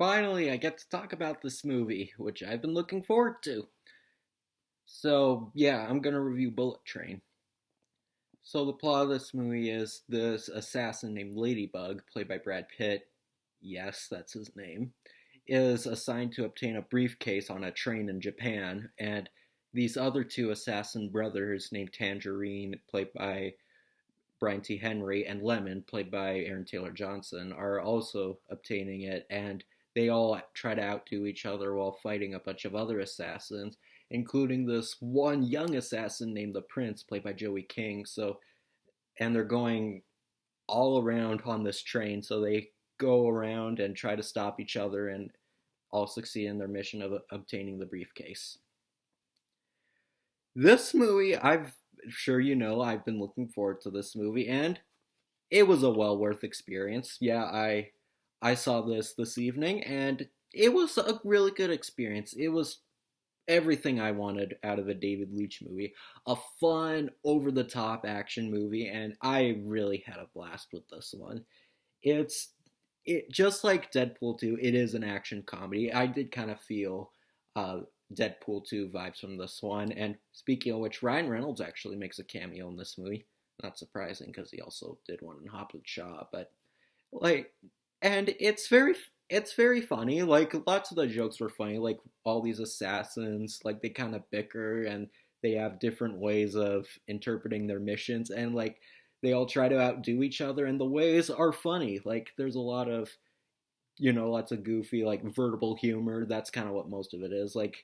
Finally, I get to talk about this movie, which I've been looking forward to. So, yeah, I'm gonna review Bullet Train. So, the plot of this movie is this assassin named Ladybug, played by Brad Pitt, yes, that's his name, is assigned to obtain a briefcase on a train in Japan, and these other two assassin brothers named Tangerine, played by Brian T. Henry, and Lemon, played by Aaron Taylor Johnson, are also obtaining it, and they all try to outdo each other while fighting a bunch of other assassins, including this one young assassin named the Prince, played by Joey King. And they're going all around on this train, so they go around and try to stop each other and all succeed in their mission of obtaining the briefcase. This movie, I'm sure you know, I've been looking forward to this movie, and it was a well worth experience. Yeah, I saw this evening, and it was a really good experience. It was everything I wanted out of a David Leitch movie. A fun, over the top action movie, and I really had a blast with this one. It's it just like Deadpool 2, it is an action comedy. I did kind of feel uh, Deadpool 2 vibes from this one. And speaking of which, Ryan Reynolds actually makes a cameo in this movie. Not surprising because he also did one in Hobbs and Shaw, but like, and it's very funny. Like lots of the jokes were funny. Like all these assassins, like they kind of bicker and they have different ways of interpreting their missions, and like they all try to outdo each other, and the ways are funny. Like there's a lot of lots of goofy like vertical humor. That's kind of what most of it is. Like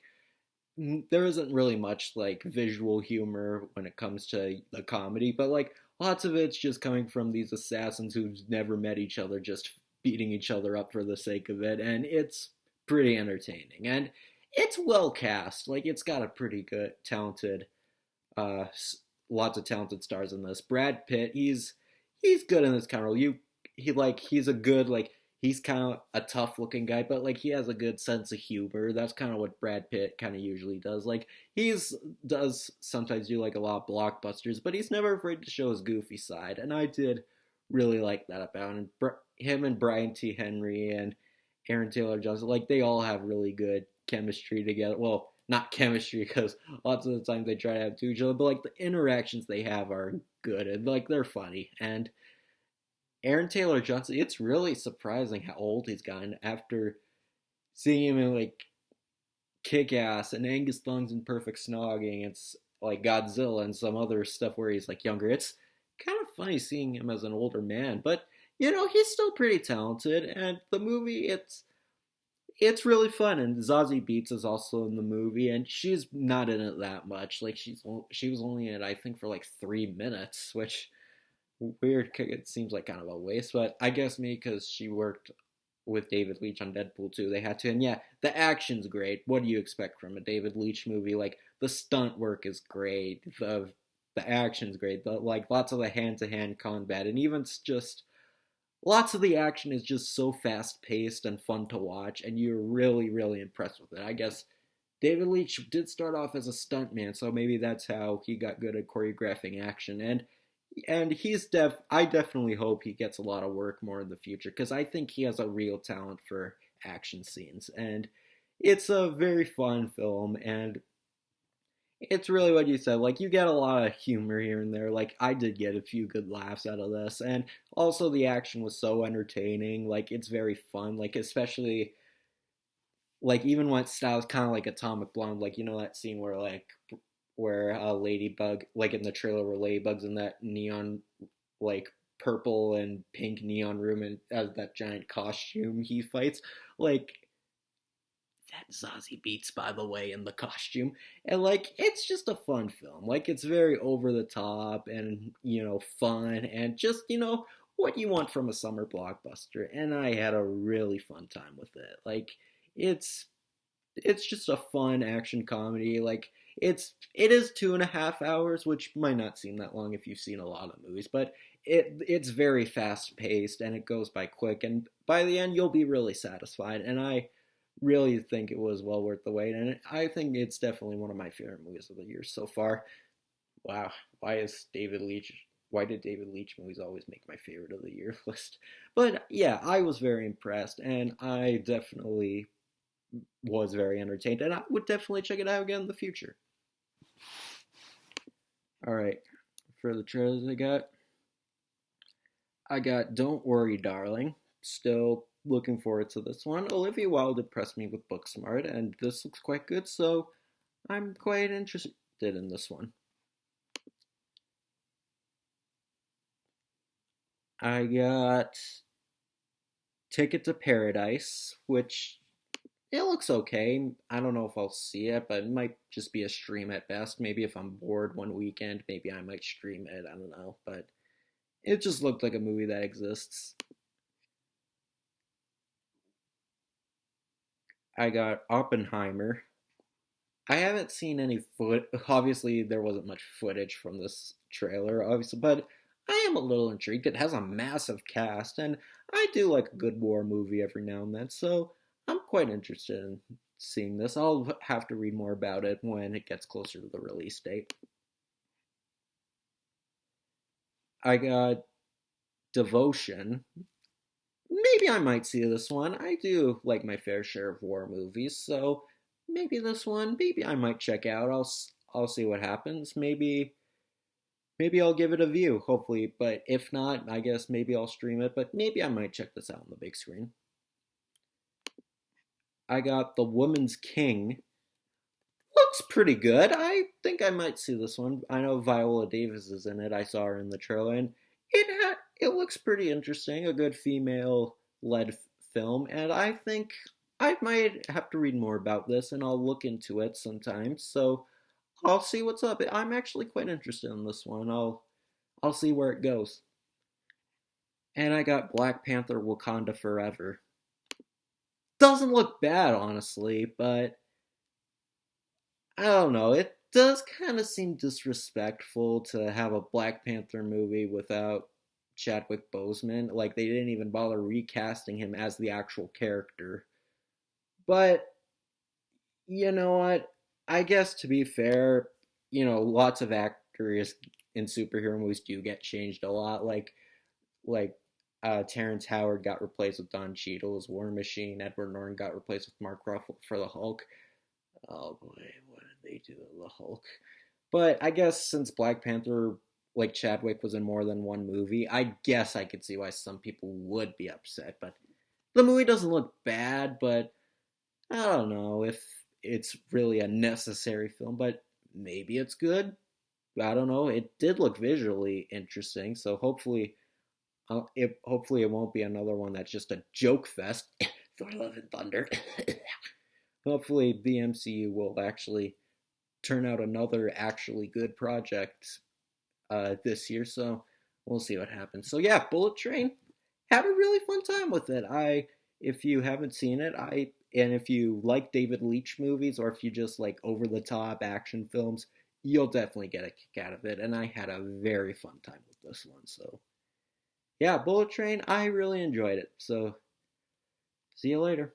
there isn't really much like visual humor when it comes to the comedy, but like lots of it's just coming from these assassins who've never met each other, just beating each other up for the sake of it, and it's pretty entertaining and it's well cast. Like it's got a pretty good, talented, uh, lots of talented stars in this. Brad Pitt, he's good in this kind of role. He's a good like he's kind of a tough looking guy, but like he has a good sense of humor. That's kind of what Brad Pitt kind of usually does. Like he's does sometimes do like a lot of blockbusters, but he's never afraid to show his goofy side, and I did really like that about him. Him and Brian T. Henry and Aaron Taylor Johnson, like they all have really good chemistry together. Well, not chemistry because lots of the time they try to have to each other, but like the interactions they have are good and like they're funny. And Aaron Taylor Johnson, it's really surprising how old he's gotten after seeing him in like Kick Ass and Angus Thongs in Perfect Snogging. It's like Godzilla and some other stuff where he's like younger. It's kind of funny seeing him as an older man, but he's still pretty talented. And the movie, it's really fun. And Zazie Beetz is also in the movie, and she's not in it that much. Like she was only in it, I think, for like 3 minutes, which weird. It seems like kind of a waste, but I guess maybe because she worked with David Leitch on Deadpool 2, they had to. And yeah, the action's great. What do you expect from a David Leitch movie? Like the stunt work is great. The action's great. Like lots of the hand to hand combat, and even just lots of the action is just so fast paced and fun to watch, and you're really really impressed with it. I guess David Leitch did start off as a stuntman, so maybe that's how he got good at choreographing action. And I definitely hope he gets a lot of work more in the future because I think he has a real talent for action scenes, and it's a very fun film, and it's really what you said. Like you get a lot of humor here and there. Like I did get a few good laughs out of this, and also the action was so entertaining. Like it's very fun. Like especially like even when it styles kind of like Atomic Blonde. Like that scene where Ladybug, like in the trailer where Ladybug's in that neon, like purple and pink neon room and that giant costume he fights. Like that Zazie Beetz, by the way, in the costume. And like it's just a fun film. Like it's very over the top and fun and just what you want from a summer blockbuster. And I had a really fun time with it. Like it's it's just a fun action comedy. Like it is 2.5 hours, which might not seem that long if you've seen a lot of movies, but it's very fast paced and it goes by quick. And by the end, you'll be really satisfied. And I really think it was well worth the wait. And I think it's definitely one of my favorite movies of the year so far. Wow, why is David Leitch? why did David Leitch movies always make my favorite of the year list? But yeah, I was very impressed, and I definitely was very entertained, and I would definitely check it out again in the future. All right, for the trailers I got Don't Worry, Darling. Still looking forward to this one. Olivia Wilde impressed me with Booksmart, and this looks quite good, so I'm quite interested in this one. I got Ticket to Paradise, which it looks okay. I don't know if I'll see it, but it might just be a stream at best. Maybe if I'm bored one weekend, maybe I might stream it. I don't know, but it just looked like a movie that exists. I got Oppenheimer. I haven't seen any foot. Obviously, there wasn't much footage from this trailer, obviously, but I am a little intrigued. It has a massive cast, and I do like a good war movie every now and then, so I'm quite interested in seeing this. I'll have to read more about it when it gets closer to the release date. I got Devotion. Maybe I might see this one. I do like my fair share of war movies, so maybe this one, maybe I might check out. I'll see what happens. Maybe I'll give it a view, hopefully, but if not, I guess maybe I'll stream it, but maybe I might check this out on the big screen. I got The Woman's King. Looks pretty good. I think I might see this one. I know Viola Davis is in it. I saw her in the trailer, and it looks pretty interesting. A good female led film, and I think I might have to read more about this, and I'll look into it sometime. So I'll see what's up. I'm actually quite interested in this one. I'll see where it goes. And I got Black Panther: Wakanda Forever. Doesn't look bad, honestly, but I don't know. It does kind of seem disrespectful to have a Black Panther movie without Chadwick Boseman. Like, they didn't even bother recasting him as the actual character. But, you know what? I guess to be fair, lots of actors in superhero movies do get changed a lot. Like Terrence Howard got replaced with Don Cheadle as War Machine. Edward Norton got replaced with Mark Ruffalo for the Hulk. Oh boy, what did they do to the Hulk? But I guess since Black Panther, like Chadwick, was in more than one movie, I guess I could see why some people would be upset. But the movie doesn't look bad, but I don't know if it's really a necessary film, but maybe it's good. I don't know. It did look visually interesting, so hopefully it won't be another one that's just a joke fest. Thor: Love and Thunder. Hopefully the MCU will actually turn out another actually good project this year. So we'll see what happens. So yeah, Bullet Train, had a really fun time with it. If you haven't seen it, and if you like David Leitch movies, or if you just like over the top action films, you'll definitely get a kick out of it. And I had a very fun time with this one. So yeah, Bullet Train, I really enjoyed it. So see you later.